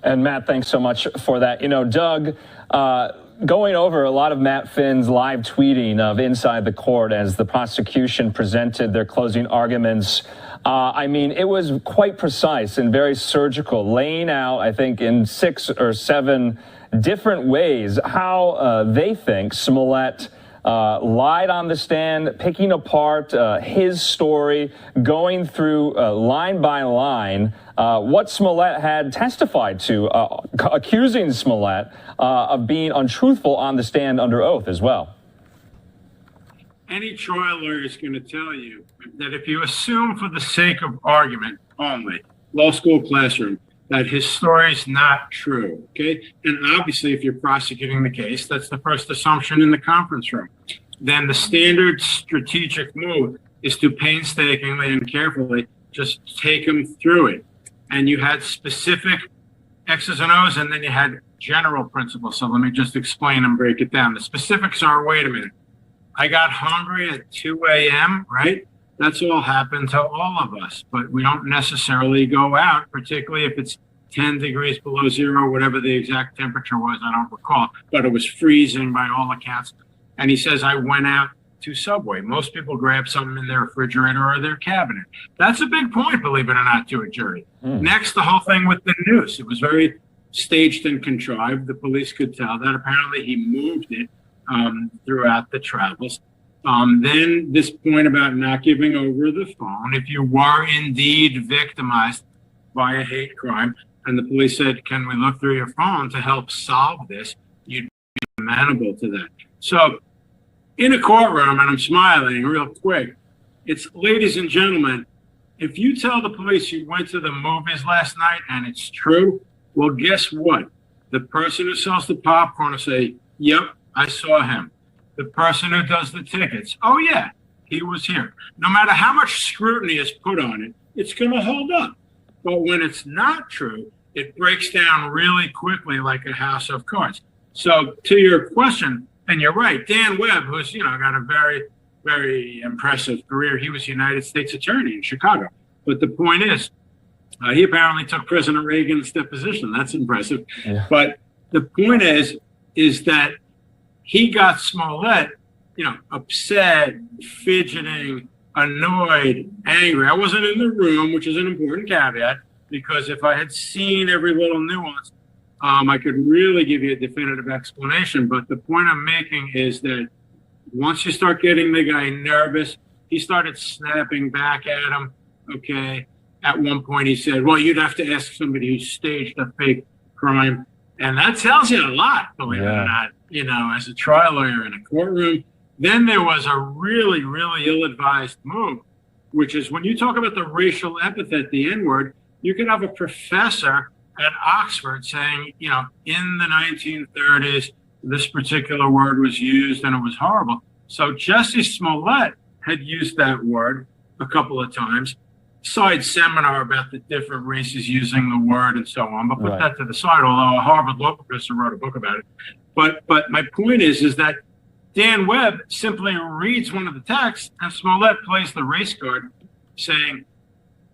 And Matt, thanks so much for that. You know, Doug, going over a lot of Matt Finn's live tweeting of inside the court as the prosecution presented their closing arguments. I mean, it was quite precise and very surgical, laying out, I think, in 6 or 7 different ways how they think Smollett lied on the stand, picking apart his story, going through line by line what Smollett had testified to, accusing Smollett of being untruthful on the stand under oath as well. Any trial lawyer is going to tell you that if you assume for the sake of argument only, law school classroom, that his story is not true, okay? And obviously, if you're prosecuting the case, that's the first assumption in the conference room. Then the standard strategic move is to painstakingly and carefully just take him through it. And you had specific X's and O's, and then you had general principles. So let me just explain and break it down. The specifics are, wait a minute, I got hungry at 2 a.m., right? That's all happened to all of us, but we don't necessarily go out, particularly if it's 10 degrees below zero, whatever the exact temperature was, I don't recall, but it was freezing by all accounts. And he says, I went out to Subway. Most people grab something in their refrigerator or their cabinet. That's a big point, believe it or not, to a jury. Next, the whole thing with the noose. It was very staged and contrived. The police could tell that. Apparently, he moved it throughout the travels. Then this point about not giving over the phone. If you were indeed victimized by a hate crime, and the police said, can we look through your phone to help solve this? You'd be amenable to that. So in a courtroom, and I'm smiling real quick, it's, ladies and gentlemen, if you tell the police you went to the movies last night and it's true, well, guess what? The person who sells the popcorn will say, yep, I saw him. The person who does the tickets, oh yeah, he was here. No matter how much scrutiny is put on it, it's going to hold up. But when it's not true, it breaks down really quickly like a house of cards. So to your question, and you're right, Dan Webb, who's, you know, got a very, very impressive career. He was United States Attorney in Chicago. But the point is, he apparently took President Reagan's deposition. That's impressive. Yeah. But the point is that he got Smollett, you know, upset, fidgeting, annoyed, angry. I wasn't in the room, which is an important caveat, because if I had seen every little nuance, I could really give you a definitive explanation. But the point I'm making is that once you start getting the guy nervous, he started snapping back at him. Okay. At one point he said, well, you'd have to ask somebody who staged a fake crime. And that tells you a lot, believe it or not, you know, as a trial lawyer in a courtroom. Then there was a really, really ill-advised move, which is when you talk about the racial epithet, the N-word, you could have a professor at Oxford saying, you know, in the 1930s, this particular word was used and it was horrible. So Jussie Smollett had used that word a couple of times. Side seminar about the different races using the word and so on, but put that to the side, although a Harvard law professor wrote a book about it. But my point is that Dan Webb simply reads one of the texts and Smollett plays the race card saying,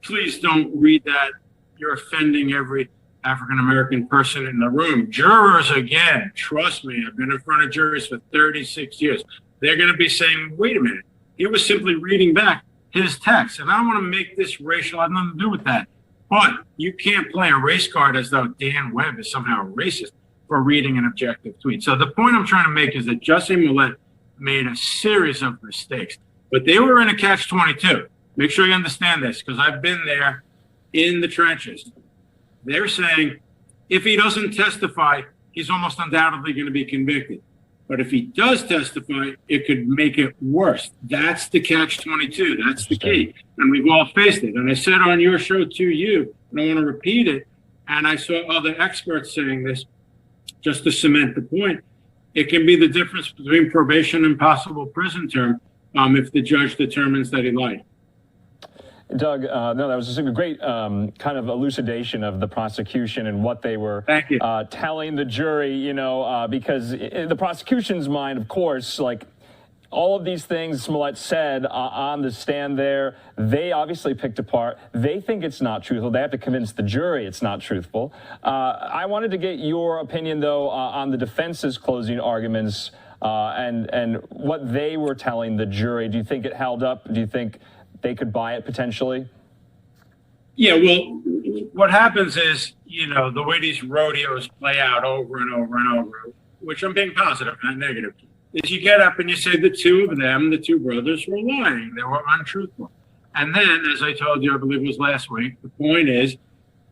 please don't read that. You're offending every African-American person in the room. Jurors, again, trust me, I've been in front of juries for 36 years. They're going to be saying, wait a minute. He was simply reading back his text. And I don't want to make this racial, I have nothing to do with that. But you can't play a race card as though Dan Webb is somehow racist for reading an objective tweet. So the point I'm trying to make is that Jussie Smollett made a series of mistakes, but they were in a catch-22. Make sure you understand this, because I've been there in the trenches. They're saying if he doesn't testify, he's almost undoubtedly going to be convicted. But if he does testify, it could make it worse. That's the catch-22. That's the key. And we've all faced it. And I said on your show to you, and I want to repeat it, and I saw other experts saying this, just to cement the point, it can be the difference between probation and possible prison term if the judge determines that he lied. Doug, no, that was just a great kind of elucidation of the prosecution and what they were telling the jury, you know, because in the prosecution's mind, of course, like all of these things Smollett said on the stand there, they obviously picked apart. They think it's not truthful. They have to convince the jury it's not truthful. I wanted to get your opinion, though, on the defense's closing arguments and what they were telling the jury. Do you think it held up? Do you think they could buy it potentially? Yeah, well, what happens is, you know, the way these rodeos play out over and over and over, which I'm being positive, not negative, is you get up and you say the two of them, the two brothers, were lying. They were untruthful. And then, as I told you, I believe it was last week, the point is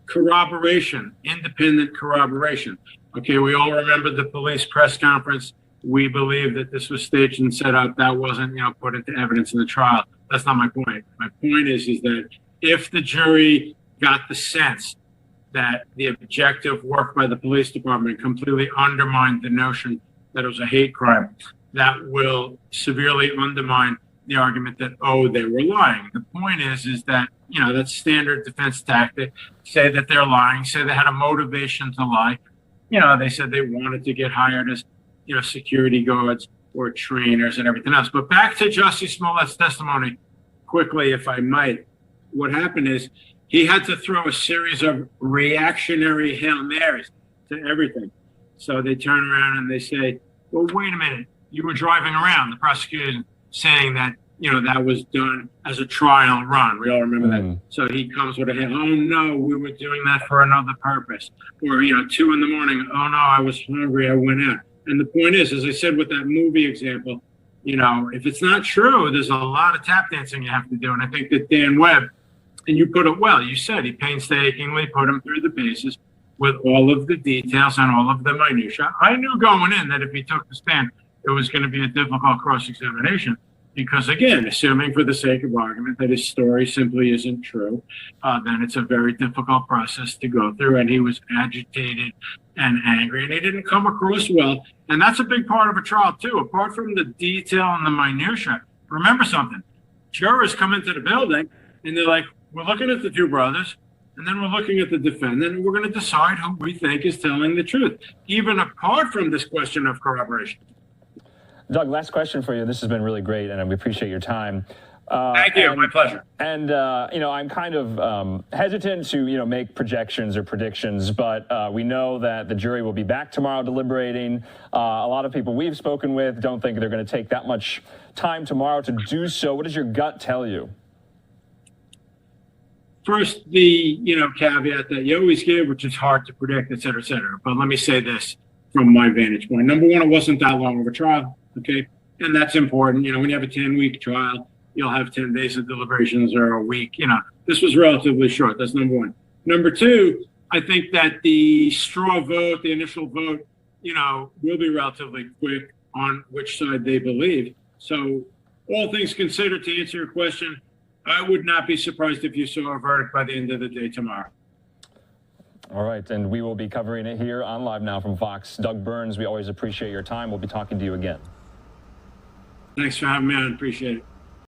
corroboration, independent corroboration. Okay, we all remember the police press conference. We believe that this was staged and set up. That wasn't, you know, put into evidence in the trial. That's not my point. My point is that if the jury got the sense that the objective work by the police department completely undermined the notion that it was a hate crime, that will severely undermine the argument that, oh, they were lying. The point is that, you know, that's standard defense tactic. Say that they're lying, say they had a motivation to lie. You know, they said they wanted to get hired as, you know, security guards or trainers and everything else. But back to Jussie Smollett's testimony quickly, if I might. What happened is he had to throw a series of reactionary Hail Marys to everything. So they turn around and they say, well, wait a minute, you were driving around. The prosecutor saying that, you know, that was done as a trial run. We all remember that. So he comes with a, oh no, we were doing that for another purpose. Or, you know, 2 a.m, oh no, I was hungry, I went out. And the point is, as I said with that movie example, you know, if it's not true, there's a lot of tap dancing you have to do. And I think that Dan Webb, and you put it well, you said he painstakingly put him through the paces with all of the details and all of the minutia. I knew going in that if he took the stand, it was going to be a difficult cross-examination because, again, assuming for the sake of argument that his story simply isn't true, then it's a very difficult process to go through. And he was agitated and angry, and he didn't come across well. And that's a big part of a trial, too. Apart from the detail and the minutia, remember something. Jurors come into the building, and they're like, we're looking at the two brothers, and then we're looking at the defendant, and we're going to decide who we think is telling the truth, even apart from this question of corroboration. Doug, last question for you. This has been really great, and we appreciate your time. Thank you. My pleasure. And, you know, I'm kind of hesitant to, you know, make projections or predictions, but we know that the jury will be back tomorrow deliberating. A lot of people we've spoken with don't think they're going to take that much time tomorrow to do so. What does your gut tell you? First, the, you know, caveat that you always give, which is hard to predict, et cetera, et cetera. But let me say this from my vantage point. Number one, it wasn't that long of a trial, okay? And that's important. You know, when you have a 10-week trial, you'll have 10 days of deliberations or a week. You know, this was relatively short. That's number one. Number two, I think that the straw vote, the initial vote, you know, will be relatively quick on which side they believe. So all things considered, to answer your question, I would not be surprised if you saw a verdict by the end of the day tomorrow. All right, and we will be covering it here on Live Now from Fox. Doug Burns, we always appreciate your time. We'll be talking to you again. Thanks for having me on. Appreciate it.